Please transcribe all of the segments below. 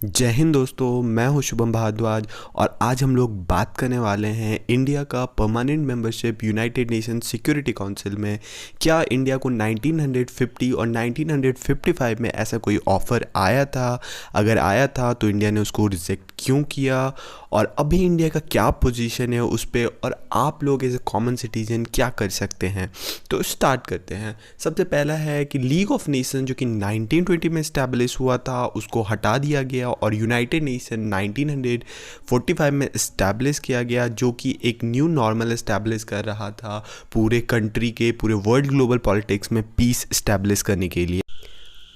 जय हिंद दोस्तों, मैं हूं शुभम भारद्वाज और आज हम लोग बात करने वाले हैं इंडिया का permanent membership United nation security council में। क्या इंडिया को 1950 और 1955 में ऐसा कोई ऑफ़र आया था? अगर आया था तो इंडिया ने उसको रिजेक्ट क्यों किया? और अभी इंडिया का क्या पोजीशन है उस पर, और आप लोग एज ए कॉमन सिटीजन क्या कर सकते हैं? तो स्टार्ट करते हैं। सबसे पहला है कि लीग ऑफ नेशन जो कि 1920 में इस्टेब्लिश हुआ था उसको हटा दिया गया और यूनाइटेड नेशन 1945 में इस्टेब्लिश किया गया, जो कि एक न्यू नॉर्मल इस्टेब्लिश कर रहा था पूरे कंट्री के, पूरे वर्ल्ड ग्लोबल पॉलिटिक्स में पीस इस्टेब्लिश करने के लिए।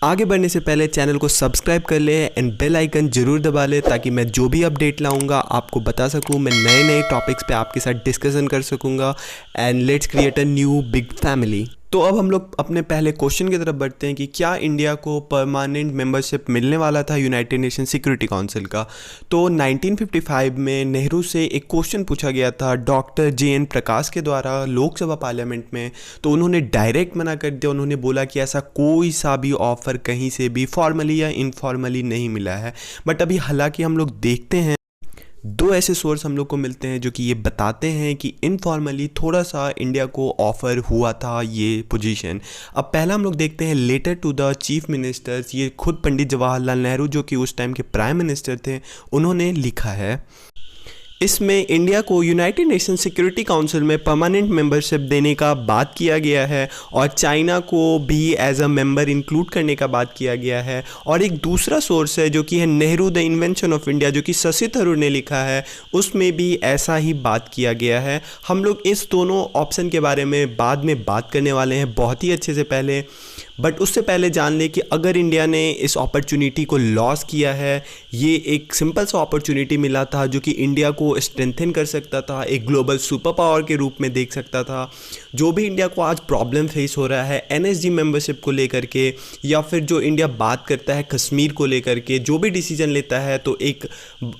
आगे बढ़ने से पहले चैनल को सब्सक्राइब कर ले एंड बेल आइकन जरूर दबा ले ताकि मैं जो भी अपडेट लाऊंगा आपको बता सकूं। मैं नए नए टॉपिक्स पे आपके साथ डिस्कशन कर सकूंगा and let's create a new big family. तो अब हम लोग अपने पहले क्वेश्चन की तरफ बढ़ते हैं कि क्या इंडिया को परमानेंट मेंबरशिप मिलने वाला था यूनाइटेड नेशन सिक्योरिटी काउंसिल का। तो 1955 में नेहरू से एक क्वेश्चन पूछा गया था डॉक्टर JN प्रकाश के द्वारा लोकसभा पार्लियामेंट में। तो उन्होंने डायरेक्ट मना कर दिया। उन्होंने बोला कि ऐसा कोई सा भी ऑफ़र कहीं से भी फॉर्मली या इनफॉर्मली नहीं मिला है। बट अभी हालांकि हम लोग देखते हैं दो ऐसे सोर्स हम लोग को मिलते हैं जो कि ये बताते हैं कि इनफॉर्मली थोड़ा सा इंडिया को ऑफ़र हुआ था ये पोजीशन। अब पहला हम लोग देखते हैं letter to the chief ministers. ये खुद पंडित जवाहरलाल नेहरू जो कि उस टाइम के प्राइम मिनिस्टर थे, उन्होंने लिखा है। इसमें इंडिया को यूनाइटेड नेशन सिक्योरिटी काउंसिल में परमानेंट मेंबरशिप देने का बात किया गया है और चाइना को भी एज अ मेंबर इंक्लूड करने का बात किया गया है। और एक दूसरा सोर्स है जो कि है Nehru the invention of India, जो कि शशि थरूर ने लिखा है, उसमें भी ऐसा ही बात किया गया है। हम लोग इस दोनों ऑप्शन के बारे में बाद में बात करने वाले हैं बहुत ही अच्छे से पहले। बट उससे पहले जान ले कि अगर इंडिया ने इस अपॉर्चुनिटी को लॉस किया है, ये एक सिंपल सा अपॉर्चुनिटी मिला था जो कि इंडिया को स्ट्रेंथन कर सकता था, एक ग्लोबल सुपर पावर के रूप में देख सकता था। जो भी इंडिया को आज प्रॉब्लम फेस हो रहा है NSG मेंबरशिप को लेकर के, या फिर जो इंडिया बात करता है कश्मीर को लेकर के, जो भी डिसीजन लेता है, तो एक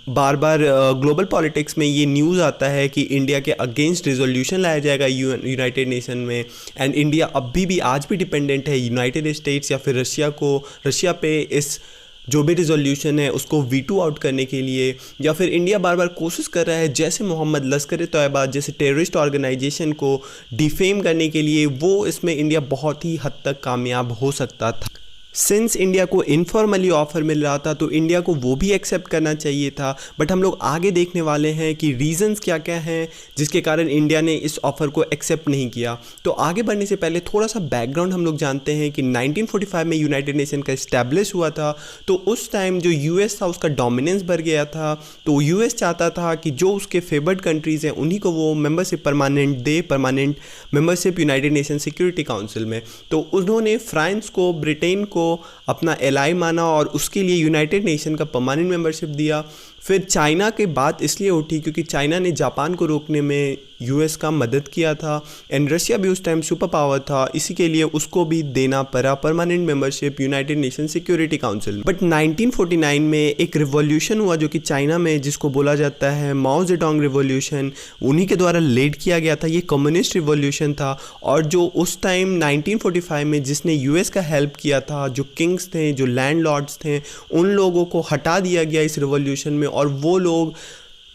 बार बार ग्लोबल पॉलिटिक्स में ये न्यूज़ आता है कि इंडिया के अगेंस्ट रिजोल्यूशन लाया जाएगा यूनाइटेड नेशन में। एंड इंडिया अभी भी आज भी डिपेंडेंट है यूनाइटेड स्टेट्स या फिर रशिया पे इस जो भी रिजोल्यूशन है उसको वीटो आउट करने के लिए। या फिर इंडिया बार बार कोशिश कर रहा है जैसे मोहम्मद लश्कर ए तैयबा जैसे टेररिस्ट ऑर्गेनाइजेशन को डिफेम करने के लिए, वो इसमें इंडिया बहुत ही हद तक कामयाब हो सकता था। सिंस इंडिया को इनफॉर्मली ऑफ़र मिल रहा था तो इंडिया को वो भी एक्सेप्ट करना चाहिए था। बट हम लोग आगे देखने वाले हैं कि रीजंस क्या क्या हैं जिसके कारण इंडिया ने इस ऑफ़र को एक्सेप्ट नहीं किया। तो आगे बढ़ने से पहले थोड़ा सा बैकग्राउंड हम लोग जानते हैं कि 1945 में यूनाइटेड नेशन का इस्टेब्लिश हुआ था। तो उस टाइम जो US था उसका डोमिनेंस बढ़ गया था। तो US चाहता था कि जो उसके फेवर्ड कंट्रीज़ हैं उन्हीं को वो membership permanent membership United nation security council में। तो उन्होंने फ्रांस को, ब्रिटेन को अपना एलाई माना और उसके लिए यूनाइटेड नेशन का परमानेंट मेंबरशिप दिया। फिर चाइना की बात इसलिए उठी क्योंकि चाइना ने जापान को रोकने में US का मदद किया था एंड रशिया भी उस टाइम सुपर पावर था, इसी के लिए उसको भी देना पड़ा permanent membership United nation security council. But 1949 में एक रिवॉल्यूशन हुआ जो कि चाइना में, जिसको बोला जाता है माओ जेडोंग रिवॉल्यूशन, उन्हीं के द्वारा लीड किया गया था। ये कम्युनिस्ट रिवॉल्यूशन था और जो उस टाइम 1945 में जिसने US का हेल्प किया था, जो किंग्स थे, जो लैंडलॉर्ड्स थे, उन लोगों को हटा दिया गया इस रिवॉल्यूशन में और वो लोग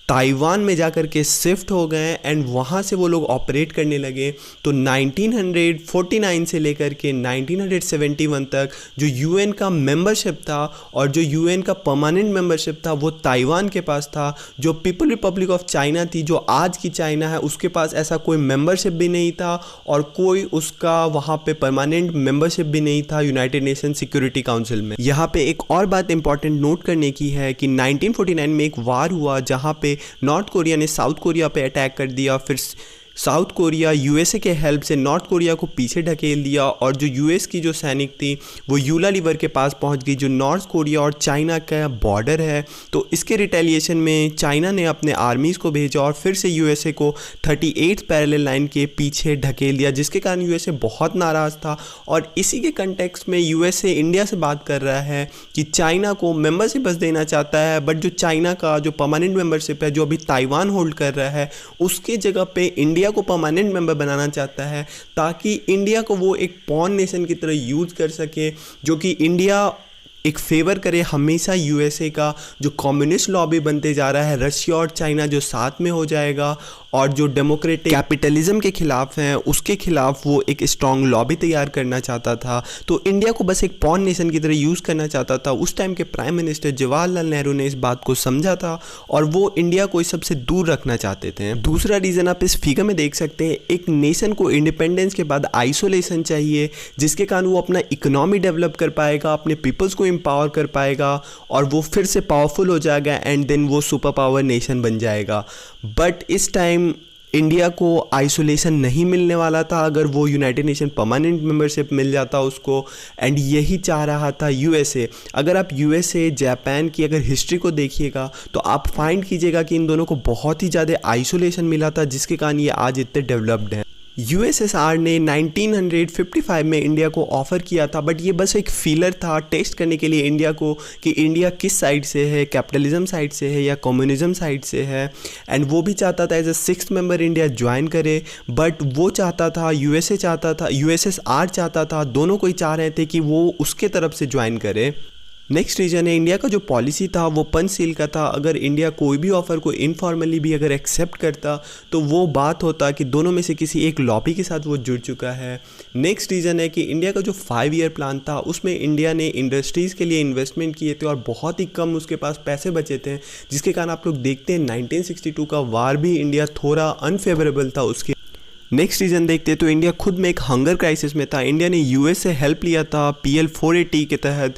ताइवान में जाकर के शिफ्ट हो गए एंड वहाँ से वो लोग ऑपरेट करने लगे। तो 1949 से लेकर के 1971 तक जो UN का मेंबरशिप था और जो UN का परमानेंट मेंबरशिप था वो ताइवान के पास था। जो पीपल रिपब्लिक ऑफ चाइना थी, जो आज की चाइना है, उसके पास ऐसा कोई मेंबरशिप भी नहीं था और कोई उसका वहाँ पे परमानेंट मेंबरशिप भी नहीं था यूनाइटेड नेशन सिक्योरिटी काउंसिल में। यहाँ पे एक और बात इंपॉर्टेंट नोट करने की है कि 1949 में एक वार हुआ जहाँ पे नॉर्थ कोरिया ने साउथ कोरिया पे अटैक कर दिया। फिर साउथ कोरिया USA के हेल्प से नॉर्थ कोरिया को पीछे ढकेल दिया और जो US की जो सैनिक थी वो यूला रिवर के पास पहुंच गई, जो नॉर्थ कोरिया और चाइना का बॉर्डर है। तो इसके रिटेलिएशन में चाइना ने अपने आर्मीज़ को भेजा और फिर से USA को 38 पैरेलल लाइन के पीछे ढकेल दिया, जिसके कारण USA बहुत नाराज़ था। और इसी के कंटेक्स्ट में USA इंडिया से बात कर रहा है कि चाइना को मेंबरशिप बस देना चाहता है, बट जो चाइना का जो परमानेंट मेंबरशिप है जो अभी ताइवान होल्ड कर रहा है उसके जगह पे इंडिया को परमानेंट मेंबर बनाना चाहता है, ताकि इंडिया को वो एक पॉन नेशन की तरह यूज कर सके, जो कि इंडिया एक फेवर करे हमेशा यूएसए का जो कम्युनिस्ट लॉबी बनते जा रहा है, रशिया और चाइना जो साथ में हो जाएगा, और जो डेमोक्रेटिक कैपिटलिज्म के खिलाफ हैं उसके खिलाफ वो एक स्ट्रॉन्ग लॉबी तैयार करना चाहता था। तो इंडिया को बस एक पॉन नेशन की तरह यूज़ करना चाहता था। उस टाइम के प्राइम मिनिस्टर जवाहरलाल नेहरू ने इस बात को समझा था और वो इंडिया को इस सबसे दूर रखना चाहते थे। दूसरा रीज़न आप इस फिगर में देख सकते हैं, एक नेशन को इंडिपेंडेंस के बाद आइसोलेशन चाहिए, जिसके कारण वो अपना इकोनॉमी डेवलप कर पाएगा, अपने पीपल्स को एम्पावर कर पाएगा और वो फिर से पावरफुल हो जाएगा एंड देन वो सुपर पावर नेशन बन जाएगा। बट इस टाइम इंडिया को आइसोलेशन नहीं मिलने वाला था अगर वो यूनाइटेड नेशन परमानेंट मेंबरशिप मिल जाता उसको, एंड यही चाह रहा था यूएसए। अगर आप यूएसए जापान की अगर हिस्ट्री को देखिएगा तो आप फाइंड कीजिएगा कि इन दोनों को बहुत ही ज़्यादा आइसोलेशन मिला था, जिसके कारण ये आज इतने डेवलप्ड हैं। यूएसएसआर ने 1955 में इंडिया को ऑफ़र किया था, बट ये बस एक फीलर था टेस्ट करने के लिए इंडिया को कि इंडिया किस साइड से है, कैपिटलिज्म साइड से है या कम्युनिज्म साइड से है। एंड वो भी चाहता था as a 6th member India join करे, बट वो चाहता था, यूएसए चाहता था, यूएसएसआर चाहता था, दोनों कोई चाह रहे थे कि वो उसके तरफ से ज्वाइन करे। नेक्स्ट रीजन है, इंडिया का जो पॉलिसी था वो पंचशील का था। अगर इंडिया कोई भी ऑफ़र को इनफॉर्मली भी अगर एक्सेप्ट करता तो वो बात होता कि दोनों में से किसी एक लॉबी के साथ वो जुड़ चुका है। नेक्स्ट रीज़न है कि इंडिया का जो 5 ईयर प्लान था उसमें इंडिया ने इंडस्ट्रीज़ के लिए इन्वेस्टमेंट किए थे और बहुत ही कम उसके पास पैसे बचे थे, जिसके कारण आप लोग देखते हैं 1962 का वार भी इंडिया थोड़ा अनफेवरेबल था उसके। नेक्स्ट रीज़न देखते तो इंडिया खुद में एक हंगर क्राइसिस में था। इंडिया ने यूएस से हेल्प लिया था PL 480 के तहत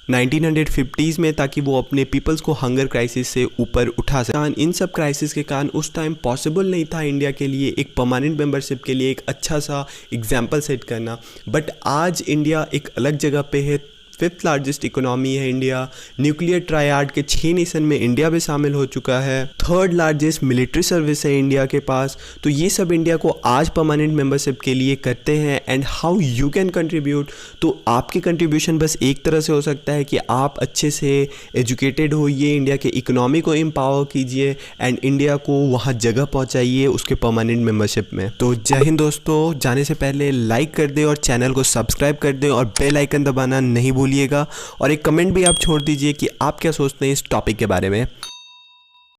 1950s में, ताकि वो अपने पीपल्स को हंगर क्राइसिस से ऊपर उठा सकें। इन सब क्राइसिस के कारण उस टाइम पॉसिबल नहीं था इंडिया के लिए एक परमानेंट मेंबरशिप के लिए एक अच्छा सा एग्जाम्पल सेट करना। बट आज इंडिया एक अलग जगह पे है, 5th लार्जेस्ट इकोनॉमी है इंडिया, न्यूक्लियर ट्रायड के 6 नेशन में इंडिया भी शामिल हो चुका है, 3rd लार्जेस्ट मिलिट्री सर्विस है इंडिया के पास। तो ये सब इंडिया को आज परमानेंट मेंबरशिप के लिए करते हैं। And how you can contribute, तो आपके कंट्रीब्यूशन बस एक तरह से हो सकता है कि आप अच्छे से एजुकेटेड होइए, इंडिया के इकोनॉमी को एम्पावर कीजिए एंड इंडिया को वहाँ जगह पहुँचाइए उसके परमानेंट मेंबरशिप में। तो जय हिंद दोस्तों, जाने से पहले लाइक कर दें और चैनल को सब्सक्राइब कर दें और बेल आइकन दबाना नहीं भूलिएगा, और एक कमेंट भी आप छोड़ दीजिए कि आप क्या सोचते हैं इस टॉपिक के बारे में।